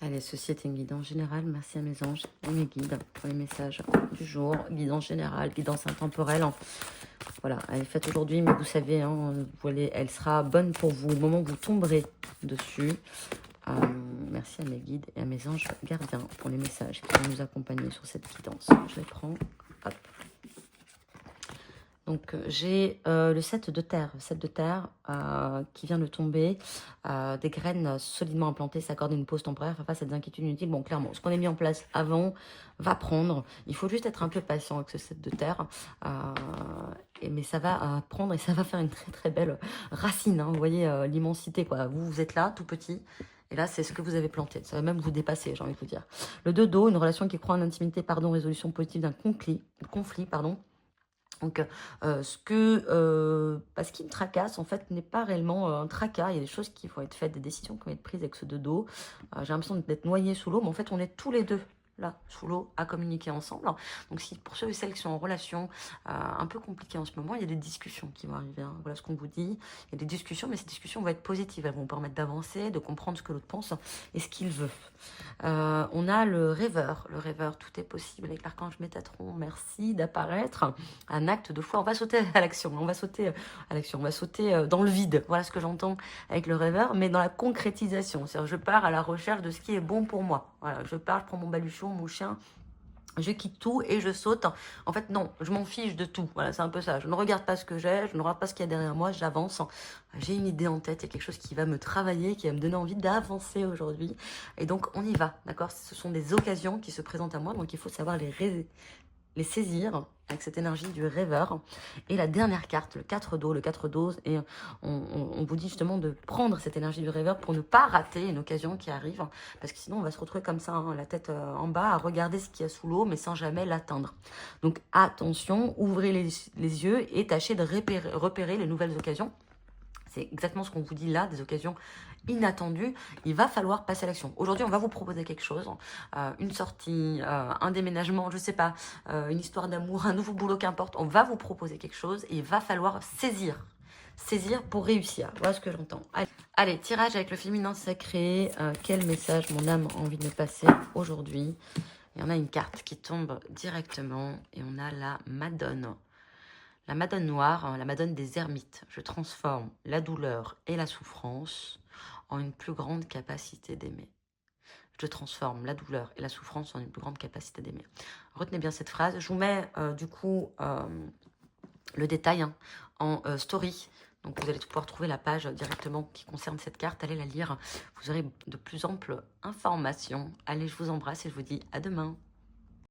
Allez, ceci est une guidance générale. Merci à mes anges et mes guides pour les messages du jour. Guidance générale, guidance intemporelle. Voilà, elle est faite aujourd'hui, mais vous savez, hein, elle sera bonne pour vous au moment où vous tomberez dessus. Merci à mes guides et à mes anges gardiens pour les messages qui vont nous accompagner sur cette guidance. Je les prends. Hop. Donc j'ai le 7 de terre, qui vient de tomber, des graines solidement implantées, s'accorder une pause temporaire face à des inquiétudes inutiles. Bon, clairement, ce qu'on a mis en place avant va prendre. Il faut juste être un peu patient avec ce 7 de terre, mais ça va prendre et ça va faire une très très belle racine. Hein, vous voyez l'immensité, quoi. Vous êtes là, tout petit. Et là, c'est ce que vous avez planté. Ça va même vous dépasser, j'ai envie de vous dire. Le 2 d'eau, une relation qui croit en intimité, résolution positive d'un conflit, pardon. Donc, ce qui me tracasse, en fait, n'est pas réellement un tracas. Il y a des choses qui vont être faites, des décisions qui vont être prises avec ce 2 d'eau. J'ai l'impression d'être noyé sous l'eau, mais en fait, on est tous les deux là, sous l'eau, à communiquer ensemble. Donc, si pour ceux et celles qui sont en relation un peu compliquées en ce moment, il y a des discussions qui vont arriver. Hein. Voilà ce qu'on vous dit. Il y a des discussions, mais ces discussions vont être positives. Elles vont permettre d'avancer, de comprendre ce que l'autre pense et ce qu'il veut. On a le rêveur. Le rêveur, tout est possible avec l'archange Métatron. Merci d'apparaître. Un acte de foi. On va sauter à l'action. On va sauter à l'action. On va sauter dans le vide. Voilà ce que j'entends avec le rêveur, mais dans la concrétisation. C'est-à-dire, je pars à la recherche de ce qui est bon pour moi. Voilà, je pars, je prends mon baluchon, mon chien. Je quitte tout et je saute. En fait, non, je m'en fiche de tout. Voilà, c'est un peu ça. Je ne regarde pas ce que j'ai, je ne regarde pas ce qu'il y a derrière moi, j'avance. J'ai une idée en tête, il y a quelque chose qui va me travailler, qui va me donner envie d'avancer aujourd'hui. Et donc, on y va, d'accord? Ce sont des occasions qui se présentent à moi, donc il faut savoir les saisir avec cette énergie du rêveur. Et la dernière carte, le 4 d'eau, et on vous dit justement de prendre cette énergie du rêveur pour ne pas rater une occasion qui arrive, parce que sinon on va se retrouver comme ça, hein, la tête en bas, à regarder ce qu'il y a sous l'eau, mais sans jamais l'atteindre. Donc attention, ouvrez les yeux et tâchez de repérer les nouvelles occasions. C'est exactement ce qu'on vous dit là, des occasions inattendues. Il va falloir passer à l'action. Aujourd'hui, on va vous proposer quelque chose, une sortie, un déménagement, je sais pas, une histoire d'amour, un nouveau boulot, qu'importe. On va vous proposer quelque chose et il va falloir saisir. Saisir pour réussir. Voilà ce que j'entends. Allez, tirage avec le féminin sacré. Quel message mon âme a envie de me passer aujourd'hui? Il y en a une carte qui tombe directement et on a la Madone. La Madone noire, hein, la Madone des ermites. Je transforme la douleur et la souffrance en une plus grande capacité d'aimer. Je transforme la douleur et la souffrance en une plus grande capacité d'aimer. Retenez bien cette phrase. Je vous mets le détail en story. Donc vous allez pouvoir trouver la page directement qui concerne cette carte. Allez la lire. Vous aurez de plus amples informations. Allez, je vous embrasse et je vous dis à demain.